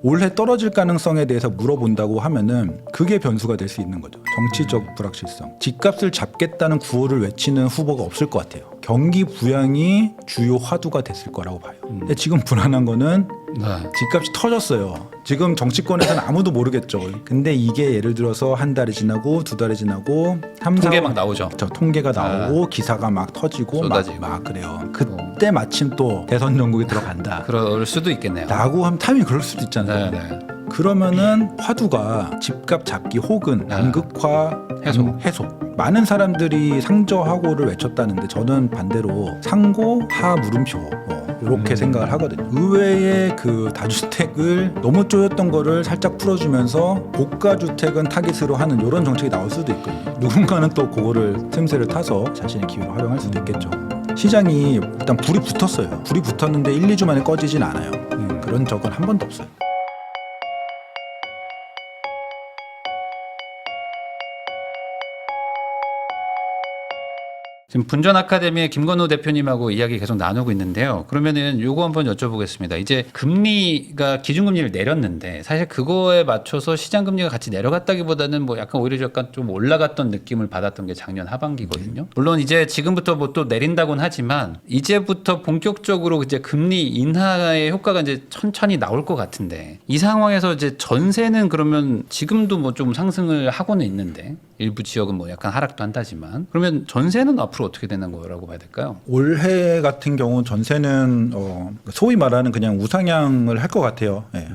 올해 떨어질 가능성에 대해서 물어본다고 하면은 그게 변수가 될 수 있는 거죠. 정치적 불확실성. 집값을 잡겠다는 구호를 외치는 후보가 없을 것 같아요. 경기 부양이 주요 화두가 됐을 거라고 봐요. 근데 지금 불안한 거는 네. 집값이 터졌어요. 지금 정치권에서는 아무도 모르겠죠. 근데 이게 예를 들어서 한 달이 지나고 두 달이 지나고 통계 막 나오죠. 저 통계가 나오고 기사가 막 터지고 쏟아지고. 막 그래요. 그때 마침 또 대선 전국이 들어간다. 그럴 수도 있겠네요. 라고 하면 타이밍이 그럴 수도 있잖아요. 네. 그러면은 화두가 집값 잡기 혹은 양극화 해소. 많은 사람들이 상저하고를 외쳤다는데 저는 반대로 상고 하 물음표 이렇게 생각을 하거든요. 의외의 그 다주택을 너무 쪼였던 거를 살짝 풀어주면서 고가주택은 타깃으로 하는 이런 정책이 나올 수도 있거든요. 누군가는 또 그거를 틈새를 타서 자신의 기회를 활용할 수도 있겠죠. 시장이 일단 불이 붙었어요. 불이 붙었는데 1, 2주 만에 꺼지진 않아요. 그런 적은 한 번도 없어요. 지금 분전 아카데미의 김건우 대표님하고 이야기 계속 나누고 있는데요. 그러면은 요거 한번 여쭤보겠습니다. 이제 금리가 기준금리를 내렸는데 사실 그거에 맞춰서 시장 금리가 같이 내려갔다기보다는 뭐 약간 오히려 약간 좀 올라갔던 느낌을 받았던 게 작년 하반기거든요. 물론 이제 지금부터 뭐 또 내린다고는 하지만 이제부터 본격적으로 이제 금리 인하의 효과가 이제 천천히 나올 것 같은데 이 상황에서 이제 전세는 그러면 지금도 뭐 좀 상승을 하고는 있는데 일부 지역은 뭐 약간 하락도 한다지만 그러면 전세는 앞으로 어떻게 되는 거라고 봐야 될까요? 올해 같은 경우 전세는 소위 말하는 그냥 우상향을 할 것 같아요. 네.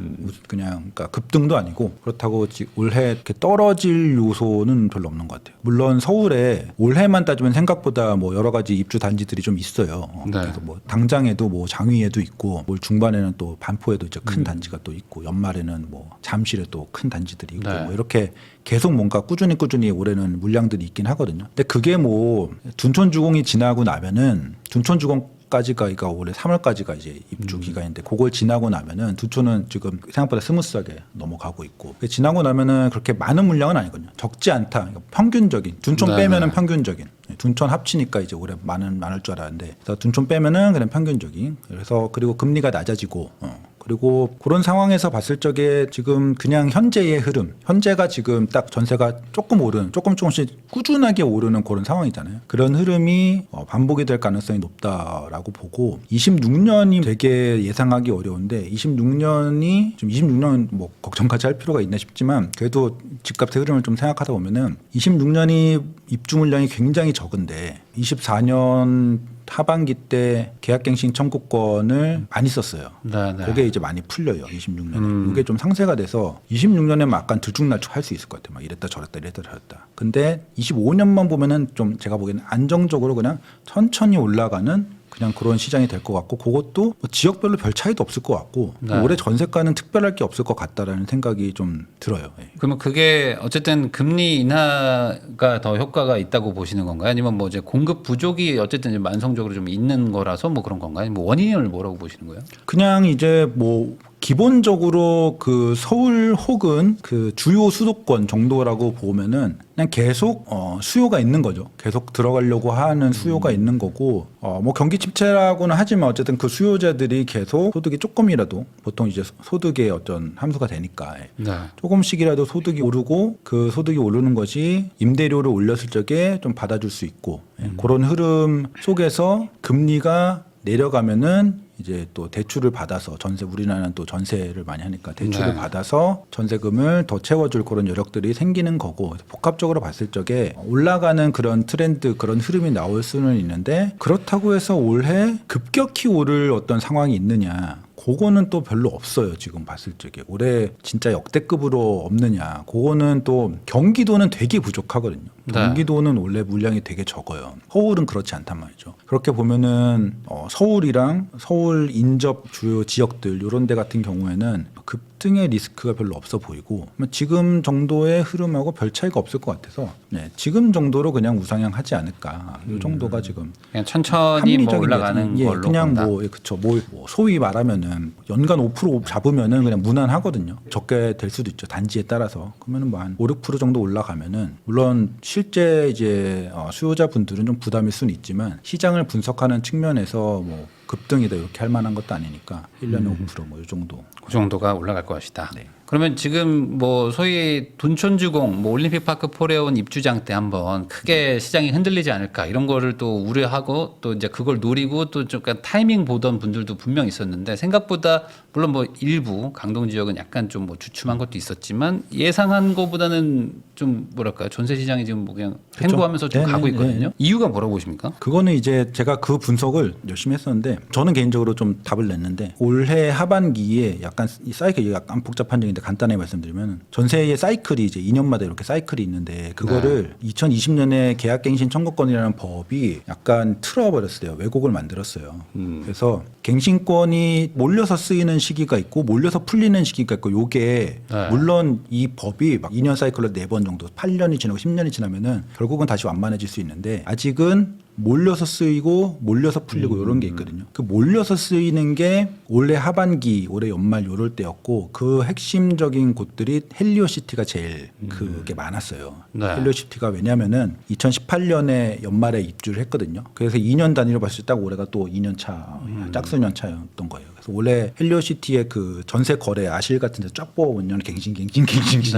그냥 그러니까 급등도 아니고 그렇다고 올해 이렇게 떨어질 요소는 별로 없는 것 같아요. 물론 서울에 올해만 따지면 생각보다 뭐 여러 가지 입주 단지들이 좀 있어요. 네. 그래서 뭐 당장에도 뭐 장위에도 있고 올 중반에는 또 반포에도 이제 큰 단지가 또 있고 연말에는 뭐 잠실에 또 큰 단지들이 있고 네. 뭐 이렇게 계속 뭔가 꾸준히 올해는 물량들이 있긴 하거든요. 근데 그게 뭐 둔촌주공이 지나고 나면은 둔촌주공까지가 그러니까 올해 3월까지가 이제 입주 기간인데 그걸 지나고 나면은 둔촌은 지금 생각보다 스무스하게 넘어가고 있고 지나고 나면은 그렇게 많은 물량은 아니거든요. 적지 않다. 그러니까 평균적인 둔촌 네, 빼면은 네. 평균적인. 둔촌 합치니까 이제 올해 많을 줄 알았는데 그래서 둔촌 빼면은 그냥 평균적인. 그래서 그리고 금리가 낮아지고 그리고 그런 상황에서 봤을 적에 지금 그냥 현재의 흐름, 현재가 지금 딱 전세가 조금씩 꾸준하게 오르는 그런 상황이잖아요. 그런 흐름이 반복이 될 가능성이 높다라고 보고 26년이 되게 예상하기 어려운데 26년이 좀 26년 뭐 걱정까지 할 필요가 있나 싶지만 그래도 집값의 흐름을 좀 생각하다 보면은 26년이 입주 물량이 굉장히 적은데 24년 하반기 때 계약갱신 청구권을 많이 썼어요. 네. 그게 이제 많이 풀려요. 26년에. 이게 좀 상쇄가 돼서 26년에만 약간 들쭉날쭉 할 수 있을 것 같아요. 막 이랬다 저랬다. 근데 25년만 보면은 좀 제가 보기에는 안정적으로 그냥 천천히 올라가는 그냥 그런 시장이 될 것 같고 그것도 뭐 지역별로 별 차이도 없을 것 같고 네. 올해 전세가는 특별할 게 없을 것 같다라는 생각이 좀 들어요. 예. 그러면 그게 어쨌든 금리 인하가 더 효과가 있다고 보시는 건가요? 아니면 뭐 이제 공급 부족이 어쨌든 이제 만성적으로 좀 있는 거라서 뭐 그런 건가요? 뭐 원인을 뭐라고 보시는 거예요? 그냥 이제 뭐 기본적으로 그 서울 혹은 그 주요 수도권 정도라고 보면은 그냥 계속 수요가 있는 거죠. 계속 들어가려고 하는 수요가 있는 거고 뭐 경기 침체라고는 하지만 어쨌든 그 수요자들이 계속 소득이 조금이라도 보통 이제 소득의 어떤 함수가 되니까 네. 조금씩이라도 소득이 오르고 그 소득이 오르는 것이 임대료를 올렸을 적에 좀 받아줄 수 있고 그런 흐름 속에서 금리가 내려가면은 이제 또 대출을 받아서 우리나라는 또 전세를 많이 하니까 대출을 네. 받아서 전세금을 더 채워줄 그런 여력들이 생기는 거고 복합적으로 봤을 적에 올라가는 그런 트렌드 그런 흐름이 나올 수는 있는데 그렇다고 해서 올해 급격히 오를 어떤 상황이 있느냐 그거는 또 별로 없어요. 지금 봤을 적에 올해 진짜 역대급으로 없느냐 그거는 또 경기도는 되게 부족하거든요. 네. 경기도는 원래 물량이 되게 적어요. 서울은 그렇지 않단 말이죠. 그렇게 보면은 서울이랑 서울 인접 주요 지역들 이런 데 같은 경우에는 급등의 리스크가 별로 없어 보이고 지금 정도의 흐름하고 별 차이가 없을 것 같아서 지금 정도로 그냥 우상향하지 않을까 이 정도가 지금 그냥 천천히 뭐 올라가는 예측. 걸로 그냥 본다. 그쵸 뭐 소위 말하면은 연간 5% 잡으면은 그냥 무난하거든요. 적게 될 수도 있죠. 단지에 따라서 그러면은 뭐 한 5~6% 정도 올라가면은 물론 실제 이제 수요자분들은 좀 부담일 수는 있지만 시장을 분석하는 측면에서 뭐 급등이다 이렇게 할 만한 것도 아니니까 1년에 5%뭐 이 정도. 그 정도가 올라갈 것이다. 네. 그러면 지금 뭐 소위 둔촌주공, 뭐 올림픽파크 포레온 입주장 때 한번 크게 시장이 흔들리지 않을까 이런 거를 또 우려하고 또 이제 그걸 노리고 또 좀 타이밍 보던 분들도 분명 있었는데 생각보다 물론 뭐 일부 강동 지역은 약간 좀 뭐 주춤한 것도 있었지만 예상한 것보다는 좀 뭐랄까요 전세 시장이 지금 뭐 그냥 그렇죠. 행보하면서 좀 가고 네네네. 있거든요. 이유가 뭐라고 보십니까? 그거는 이제 제가 그 분석을 열심히 했었는데 저는 개인적으로 좀 답을 냈는데 올해 하반기에 약간 이 사이클이 약간 복잡한 얘기인데 간단하게 말씀드리면 전세의 사이클이 이제 2년마다 이렇게 사이클이 있는데 그거를 2020년에 계약갱신 청구권이라는 법이 약간 틀어버렸어요. 왜곡을 만들었어요. 그래서 갱신권이 몰려서 쓰이는 시기가 있고 몰려서 풀리는 시기가 있고 요게 네. 물론 이 법이 막 2년 사이클로 4번 정도 8년이 지나고 10년이 지나면은 결국은 다시 완만해질 수 있는데 아직은 몰려서 쓰이고 몰려서 풀리고 이런 게 있거든요. 그 몰려서 쓰이는 게 올해 하반기, 올해 연말 요럴 때였고 그 핵심적인 곳들이 헬리오시티가 제일 그게 많았어요. 네. 헬리오시티가 왜냐면은 2018년에 연말에 입주를 했거든요. 그래서 2년 단위로 봤을 때 딱 올해가 또 2년 차, 짝수년 차였던 거예요. 그래서 올해 헬리오시티의 그 전세 거래 아실 같은 데 쫙 뽑아보면 갱신 네.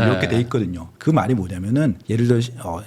이렇게 돼 있거든요. 그 말이 뭐냐면은 예를 들어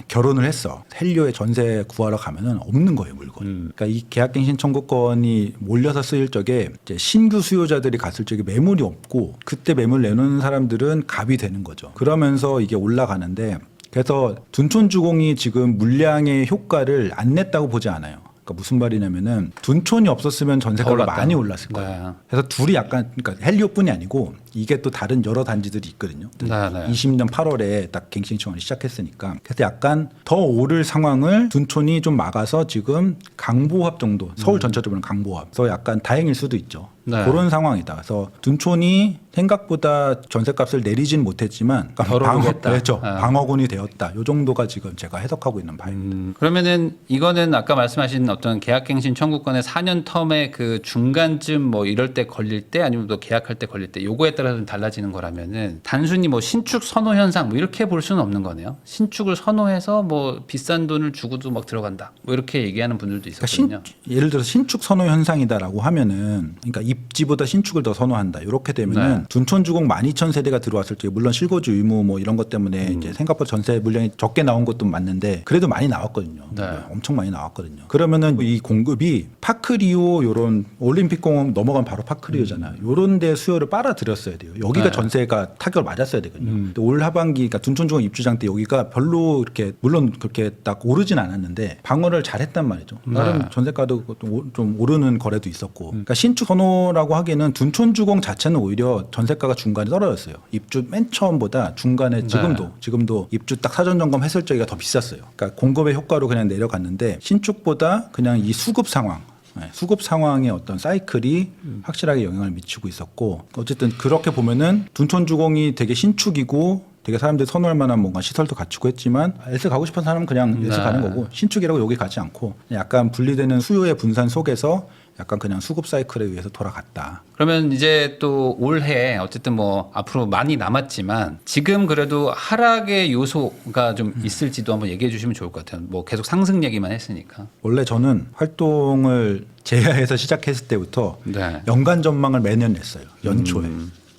결혼을 했어. 헬리오에 전세 구하러 가면은 없는 거예요, 물건. 그러니까 이 계약갱신 청구권이 몰려서 쓰일 적에 이제 신규 수요자들이 갔을 적에 매물이 없고 그때 매물 내놓는 사람들은 갑이 되는 거죠. 그러면서 이게 올라가는데 그래서 둔촌주공이 지금 물량의 효과를 안 냈다고 보지 않아요. 그러니까 무슨 말이냐면은 둔촌이 없었으면 전세가가 올랐다. 많이 올랐을 거예요. 네. 그래서 둘이 약간 그러니까 헬리오뿐이 아니고 이게 또 다른 여러 단지들이 있거든요. 네, 네. 20년 8월에 딱 갱신 청원이 시작했으니까 그래서 약간 더 오를 상황을 둔촌이 좀 막아서 지금 강보합 정도 서울 전체적으로는 강보합. 그래서 약간 다행일 수도 있죠. 네. 그런 상황이다. 그래서 둔촌이 생각보다 전세값을 내리진 못했지만 덜 오르겠다. 그렇죠. 아. 방어군이 되었다. 요 정도가 지금 제가 해석하고 있는 바입니다. 그러면은 이거는 아까 말씀하신 어떤 계약갱신 청구권의 4년 텀의 그 중간쯤 뭐 이럴 때 걸릴 때 아니면 또 계약할 때 걸릴 때 요거에 따라 좀 달라지는 거라면은 단순히 뭐 신축 선호 현상 뭐 이렇게 볼 수는 없는 거네요. 신축을 선호해서 뭐 비싼 돈을 주고도 막 들어간다. 뭐 이렇게 얘기하는 분들도 있었거든요. 예를 들어서 신축 선호 현상이다라고 하면은 그러니까 입지보다 신축을 더 선호한다. 이렇게 되면은 네. 둔촌주공 12,000세대가 들어왔을 때 물론 실거주 의무 뭐 이런 것 때문에 이제 생각보다 전세 물량이 적게 나온 것도 맞는데 그래도 많이 나왔거든요. 네. 엄청 많이 나왔거든요. 그러면은 이 공급이 파크리오 요런 올림픽공원 넘어가면 바로 파크리오잖아. 요런 데 수요를 빨아들였어야 돼요. 여기가 네. 전세가 타격을 맞았어야 되거든요. 근데 올 하반기 그러니까 둔촌주공 입주장 때 여기가 별로 이렇게 물론 그렇게 딱 오르진 않았는데 방어를 잘했단 말이죠. 나름 네. 전세가도 좀 오르는 거래도 있었고. 그러니까 신축 선호라고 하기에는 둔촌주공 자체는 오히려 전세가가 중간에 떨어졌어요. 입주 맨 처음보다 중간에 지금도 입주 딱 사전 점검했을 적에가 더 비쌌어요. 그러니까 공급의 효과로 그냥 내려갔는데 신축보다 그냥 이 수급 상황 수급 상황의 어떤 사이클이 확실하게 영향을 미치고 있었고 어쨌든 그렇게 보면은 둔촌주공이 되게 신축이고 되게 사람들이 선호할 만한 뭔가 시설도 갖추고 했지만 엘스 가고 싶은 사람은 그냥 엘스 네. 가는 거고 신축이라고 여기 가지 않고 약간 분리되는 수요의 분산 속에서 약간 그냥 수급 사이클에 의해서 돌아갔다. 그러면 이제 또 올해 어쨌든 뭐 앞으로 많이 남았지만 지금 그래도 하락의 요소가 좀 있을지도 한번 얘기해 주시면 좋을 것 같아요. 뭐 계속 상승 얘기만 했으니까. 원래 저는 활동을 제야에서 시작했을 때부터 네. 연간 전망을 매년 냈어요. 연초에.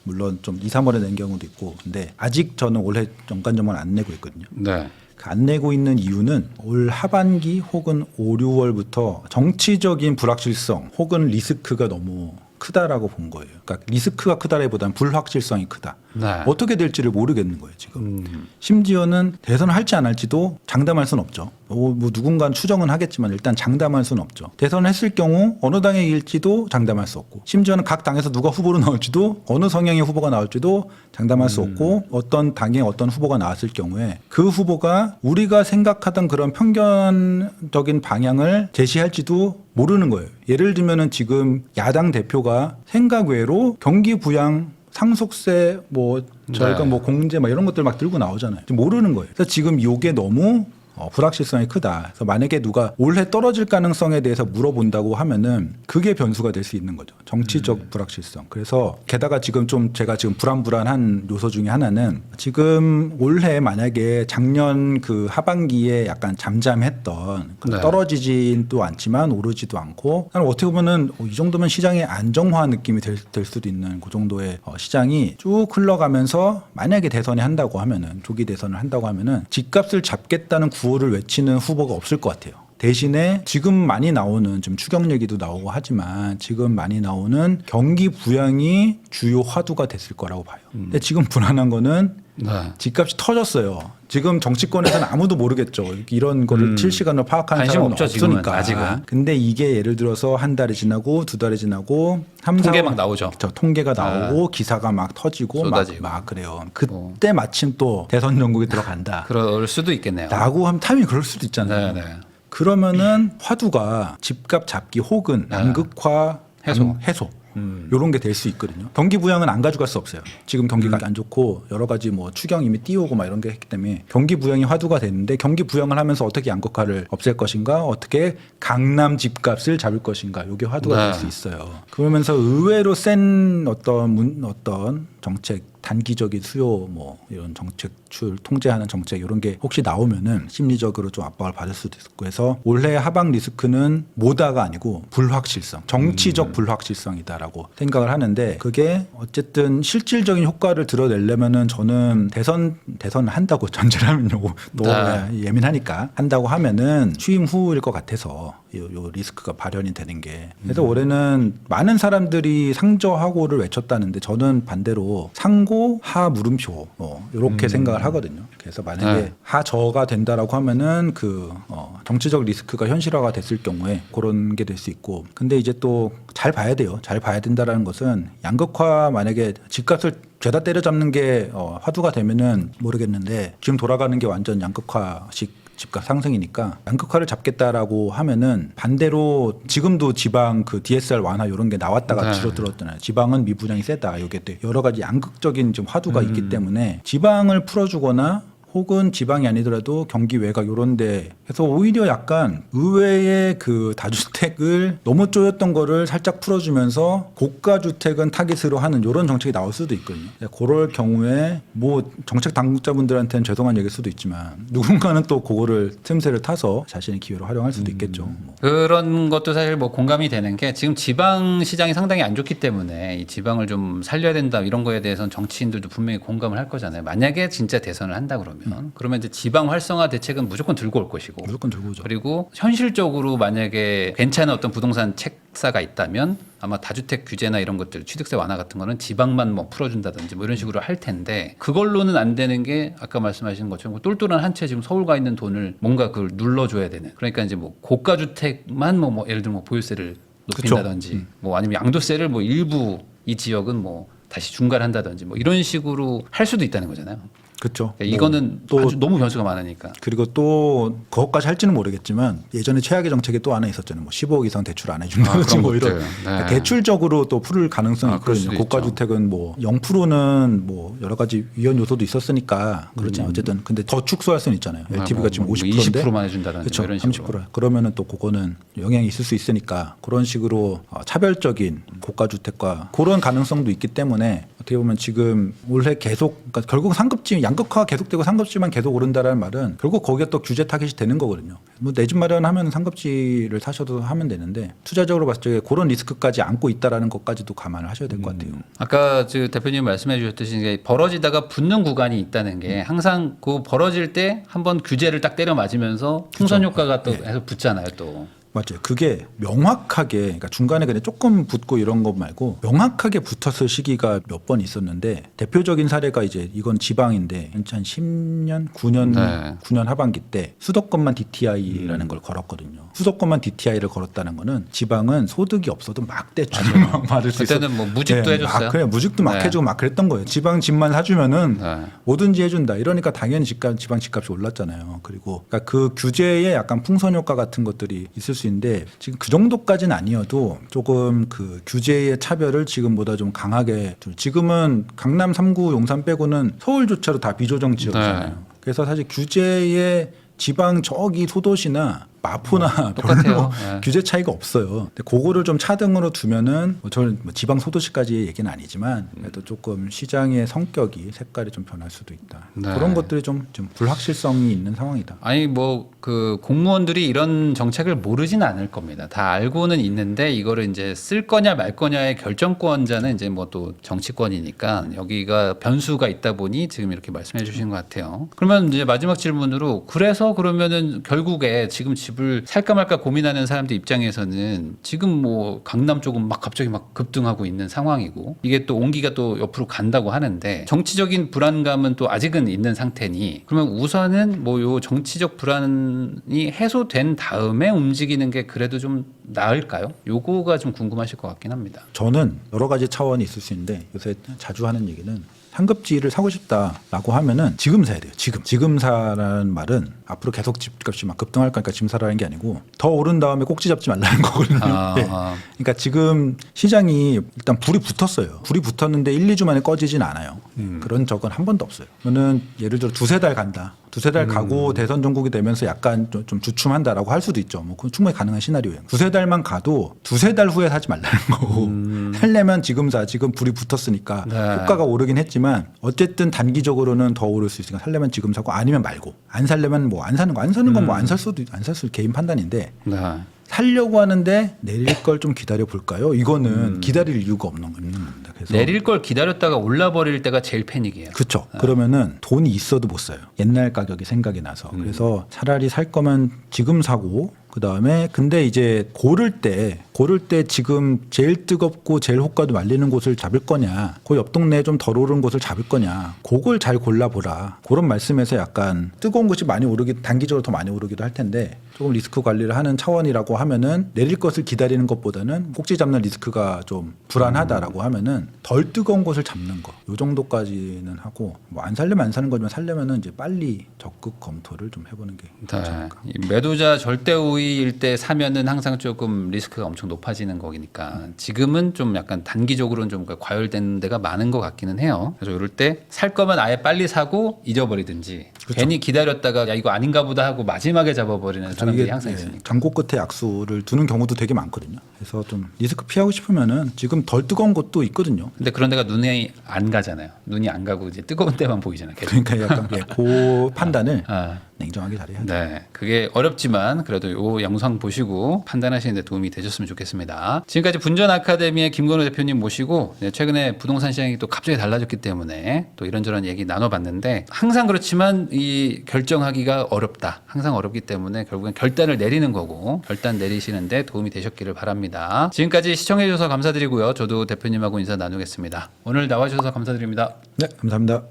물론 좀 2, 3월에 낸 경우도 있고 근데 아직 저는 올해 연간 전망을 안 내고 있거든요. 네. 안 내고 있는 이유는 올 하반기 혹은 5, 6월부터 정치적인 불확실성 혹은 리스크가 너무 크다라고 본 거예요. 그러니까 리스크가 크다라기보다는 불확실성이 크다. 네. 어떻게 될지를 모르겠는 거예요, 지금. 심지어는 대선을 할지 안 할지도 장담할 수는 없죠. 뭐 누군가는 추정은 하겠지만 일단 장담할 수는 없죠. 대선을 했을 경우 어느 당에 이길지도 장담할 수 없고 심지어는 각 당에서 누가 후보로 나올지도 어느 성향의 후보가 나올지도 장담할 수 없고 어떤 당에 어떤 후보가 나왔을 경우에 그 후보가 우리가 생각하던 그런 편견적인 방향을 제시할지도 모르는 거예요. 예를 들면은 지금 야당 대표가 생각 외로 경기 부양 상속세 뭐 저희가 네. 뭐 공제 막 이런 것들 막 들고 나오잖아요. 모르는 거예요. 그래서 지금 요게 너무 불확실성이 크다. 그래서 만약에 누가 올해 떨어질 가능성에 대해서 물어본다고 하면은 그게 변수가 될 수 있는 거죠. 정치적 불확실성. 그래서 게다가 지금 좀 제가 지금 불안한 요소 중에 하나는 지금 올해 만약에 작년 그 하반기에 약간 잠잠했던 네. 떨어지지도 않지만 오르지도 않고 나는 어떻게 보면은 이 정도면 시장의 안정화 느낌이 될 수도 있는 그 정도의 시장이 쭉 흘러가면서 만약에 대선이 한다고 하면은 조기 대선을 한다고 하면은 집값을 잡겠다는 구호를 외치는 후보가 없을 것 같아요. 대신에 지금 많이 나오는 좀 추경 얘기도 나오고 하지만 지금 많이 나오는 경기 부양이 주요 화두가 됐을 거라고 봐요. 근데 지금 불안한 거는 네. 집값이 터졌어요. 지금 정치권에서는 아무도 모르겠죠. 이런 거를 실시간으로 파악하는 관심 사람은 없죠, 지금은, 없으니까. 아직은. 근데 이게 예를 들어서 한 달이 지나고 두 달이 지나고 통계 막 나오죠. 저 통계가 나오고 기사가 막 터지고 쏟아지고. 막 그래요. 그때 마침 또 대선 전국에 들어간다. 그럴 수도 있겠네요. 라고 하면 타이밍이 그럴 수도 있잖아요. 네. 그러면은 화두가 집값 잡기 혹은 양극화 해소. 이런 게 될 수 있거든요. 경기 부양은 안 가져갈 수 없어요. 지금 경기가 안 좋고 여러 가지 뭐 추경 이미 띄우고 막 이런 게 했기 때문에 경기 부양이 화두가 됐는데 경기 부양을 하면서 어떻게 양극화를 없앨 것인가, 어떻게 강남 집값을 잡을 것인가, 이게 화두가 네. 될 수 있어요. 그러면서 의외로 센 어떤 정책, 단기적인 수요 뭐 이런 정책출 통제하는 정책 이런 게 혹시 나오면은 심리적으로 좀 압박을 받을 수도 있고 해서 올해 하방 리스크는 모다가 아니고 불확실성, 정치적 불확실성이다라고 생각을 하는데 그게 어쨌든 실질적인 효과를 드러내려면은 저는 대선을 한다고 전제를 하면요. 너무 예민하니까 한다고 하면은 취임 후일 것 같아서 요 리스크가 발현이 되는 게 그래서 올해는 많은 사람들이 상저하고를 외쳤다는데 저는 반대로 상고 하 물음표 이렇게 생각을 하거든요. 그래서 만약에 하저가 된다라고 하면은 그 정치적 리스크가 현실화가 됐을 경우에 그런 게 될 수 있고 근데 이제 또 잘 봐야 돼요. 잘 봐야 된다라는 것은 양극화 만약에 집값을 죄다 때려잡는 게 화두가 되면은 모르겠는데 지금 돌아가는 게 완전 양극화식 집값 상승이니까 양극화를 잡겠다라고 하면은 반대로 지금도 지방 그 DSR 완화 이런 게 나왔다가 줄어들었잖아요. 지방은 미분양이 세다. 이게 또 여러 가지 양극적인 좀 화두가 있기 때문에 지방을 풀어주거나 혹은 지방이 아니더라도 경기 외곽 이런 데 해서 오히려 약간 의외의 그 다주택을 너무 쪼였던 거를 살짝 풀어주면서 고가 주택은 타깃으로 하는 이런 정책이 나올 수도 있거든요. 그럴 경우에 뭐 정책 당국자분들한테는 죄송한 얘기일 수도 있지만 누군가는 또 그거를 틈새를 타서 자신의 기회로 활용할 수도 있겠죠. 뭐. 그런 것도 사실 뭐 공감이 되는 게 지금 지방 시장이 상당히 안 좋기 때문에 이 지방을 좀 살려야 된다 이런 거에 대해서는 정치인들도 분명히 공감을 할 거잖아요. 만약에 진짜 대선을 한다 그러면 이제 지방 활성화 대책은 무조건 들고 올 것이고 무조건 들고 오죠. 그리고 현실적으로 만약에 괜찮은 어떤 부동산 책사가 있다면 아마 다주택 규제나 이런 것들 취득세 완화 같은 거는 지방만 뭐 풀어준다든지 뭐 이런 식으로 할 텐데 그걸로는 안 되는 게 아까 말씀하신 것처럼 똘똘한 한 채 지금 서울 가 있는 돈을 뭔가 그걸 눌러줘야 되는 그러니까 이제 뭐 고가 주택만 뭐 예를 들면 뭐 보유세를 높인다든지 뭐 아니면 양도세를 뭐 일부 이 지역은 뭐 다시 중간한다든지 뭐 이런 식으로 할 수도 있다는 거잖아요. 그렇죠. 그러니까 이거는 또 아주 너무 변수가 많으니까. 그리고 또 그것까지 할지는 모르겠지만 예전에 최악의 정책이 또 하나 있었잖아요. 뭐 15억 이상 대출 안 해준다든지 그런 뭐 이런 것들. 네. 대출적으로 또 풀을 가능성이 그럴 있거든요. 수도 고가 있죠. 주택은 뭐 0%는 뭐 여러 가지 위헌 요소도 있었으니까 그렇지만 어쨌든 근데 더 축소할 수는 있잖아요. LTV가 지금 50%인데 20%만 해준다든지 그렇죠. 뭐 이런 식으로. 30%. 그러면은 또 그거는 영향이 있을 수 있으니까 그런 식으로 차별적인 고가 주택과 그런 가능성도 있기 때문에 어떻게 보면 지금 올해 계속 그러니까 결국 상급지 양극화가 계속되고 상급지만 계속 오른다라는 말은 결국 거기에 또 규제 타깃이 되는 거거든요. 뭐 내 집 마련하면 상급지를 사셔도 하면 되는데 투자적으로 봤을 때 그런 리스크까지 안고 있다라는 것까지도 감안을 하셔야 될 것 같아요. 아까 그 대표님 말씀해 주셨듯이 이게 벌어지다가 붙는 구간이 있다는 게 항상 그 벌어질 때 한번 규제를 딱 때려 맞으면서 풍선 효과가 또 해서 붙잖아요 또. 맞아요. 그게 명확하게 그러니까 중간에 그냥 조금 붙고 이런 거 말고 명확하게 붙었을 시기가 몇 번 있었는데 대표적인 사례가 이제 이건 지방인데 한 10년, 9년 하반기 때 수도권만 DTI라는 걸 걸었거든요. 수도권만 DTI를 걸었다는 거는 지방은 소득이 없어도 막 대출을 막 받을 수 있어. 그때는 뭐 무직도 해줬어요. 그래 무직도 막 해주고 막 그랬던 거예요. 지방 집만 사주면은 뭐든지 해준다. 이러니까 당연히 지방 집값이 올랐잖아요. 그리고 그러니까 그 규제에 약간 풍선 효과 같은 것들이 있을 수 있는데 지금 그 정도까지는 아니어도 조금 그 규제의 차별을 지금보다 좀 강하게 지금은 강남 3구 용산 빼고는 서울조차도 다 비조정 지역이잖아요. 그래서 사실 규제의 지방 저기 소도시나 마포나 똑같아요. 별로 예. 규제 차이가 없어요. 근데 그거를 좀 차등으로 두면은 저는 뭐 지방 소도시까지의 얘기는 아니지만 그래도 조금 시장의 성격이 색깔이 좀 변할 수도 있다. 네. 그런 것들이 좀 불확실성이 있는 상황이다. 아니 뭐 그 공무원들이 이런 정책을 모르진 않을 겁니다. 다 알고는 있는데 이거를 이제 쓸 거냐 말 거냐의 결정권자는 이제 뭐 또 정치권이니까 여기가 변수가 있다 보니 지금 이렇게 말씀해 주신 것 같아요. 그러면 이제 마지막 질문으로 그래서 그러면은 결국에 지금 집을 살까 말까 고민하는 사람들 입장에서는 지금 뭐 강남 쪽은 막 갑자기 막 급등하고 있는 상황이고 이게 또 온기가 또 옆으로 간다고 하는데 정치적인 불안감은 또 아직은 있는 상태니 그러면 우선은 뭐 요 정치적 불안이 해소된 다음에 움직이는 게 그래도 좀 나을까요? 요거가 좀 궁금하실 것 같긴 합니다. 저는 여러 가지 차원이 있을 수 있는데 요새 자주 하는 얘기는 상급지를 사고 싶다라고 하면은 지금 사야 돼요. 지금 사라는 말은 앞으로 계속 집값이 막 급등할 거니까 지금 사라는 게 아니고 더 오른 다음에 꼭지 잡지 말라는 거거든요. 네. 그러니까 지금 시장이 일단 불이 붙었어요. 불이 붙었는데 1, 2주 만에 꺼지진 않아요. 그런 적은 한 번도 없어요. 저는 예를 들어 두세 달 간다. 두세 달 가고 대선 전국이 되면서 약간 좀 주춤한다라고 할 수도 있죠. 뭐 그건 충분히 가능한 시나리오예요. 두세 달만 가도 두세 달 후에 사지 말라는 거고 살려면 지금 사. 지금 불이 붙었으니까 네. 효과가 오르긴 했지만 어쨌든 단기적으로는 더 오를 수 있으니까 살려면 지금 사고 아니면 말고 안 살려면 뭐 안 사는 거 안 사는 건 뭐 안 살 수도 안 살 수 개인 판단인데 네. 살려고 하는데 내릴 걸 좀 기다려 볼까요? 이거는 기다릴 이유가 없는 겁니다. 그래서 내릴 걸 기다렸다가 올라버릴 때가 제일 패닉이에요. 그렇죠. 그러면은 돈이 있어도 못 사요. 옛날 가격이 생각이 나서. 그래서 차라리 살 거면 지금 사고 그다음에 근데 이제 고를 때 지금 제일 뜨겁고 제일 호가도 말리는 곳을 잡을 거냐 그 옆 동네에 좀 덜 오른 곳을 잡을 거냐 그걸 잘 골라보라 그런 말씀에서 약간 뜨거운 곳이 많이 오르기 단기적으로 더 많이 오르기도 할 텐데 조금 리스크 관리를 하는 차원이라고 하면은 내릴 것을 기다리는 것보다는 꼭지 잡는 리스크가 좀 불안하다라고 하면은 덜 뜨거운 곳을 잡는 거 요 정도까지는 하고 뭐 안 살려면 안 사는 거지만 살려면은 이제 빨리 적극 검토를 좀 해보는 게 괜찮지 않을까. 이 매도자 절대 우위일 때 사면은 항상 조금 리스크가 엄청 높아지는 거니까 지금은 좀 약간 단기적으로는 좀 과열된 데가 많은 것 같기는 해요. 그래서 이럴 때 살 거면 아예 빨리 사고 잊어버리든지 그렇죠. 괜히 기다렸다가 야 이거 아닌가 보다 하고 마지막에 잡아버리는 사람들이 항상 있으니까. 장고 끝에 약수를 두는 경우도 되게 많거든요. 그래서 좀 리스크 피하고 싶으면은 지금 덜 뜨거운 곳도 있거든요. 근데 그런 데가 눈이 안 가잖아요. 눈이 안 가고 이제 뜨거운 데만 보이잖아요. 계속. 그러니까 약간 그 판단을 아. 냉정하게 잘해야 돼요. 네, 그게 어렵지만 그래도 이 영상 보시고 판단하시는 데 도움이 되셨으면 좋겠습니다. 지금까지 분전 아카데미의 김건우 대표님 모시고 최근에 부동산 시장이 또 갑자기 달라졌기 때문에 또 이런저런 얘기 나눠봤는데 항상 그렇지만 이 결정하기가 어렵다. 항상 어렵기 때문에 결국엔 결단을 내리는 거고 결단 내리시는데 도움이 되셨기를 바랍니다. 지금까지 시청해주셔서 감사드리고요. 저도 대표님하고 인사 나누겠습니다. 오늘 나와주셔서 감사드립니다. 네, 감사합니다.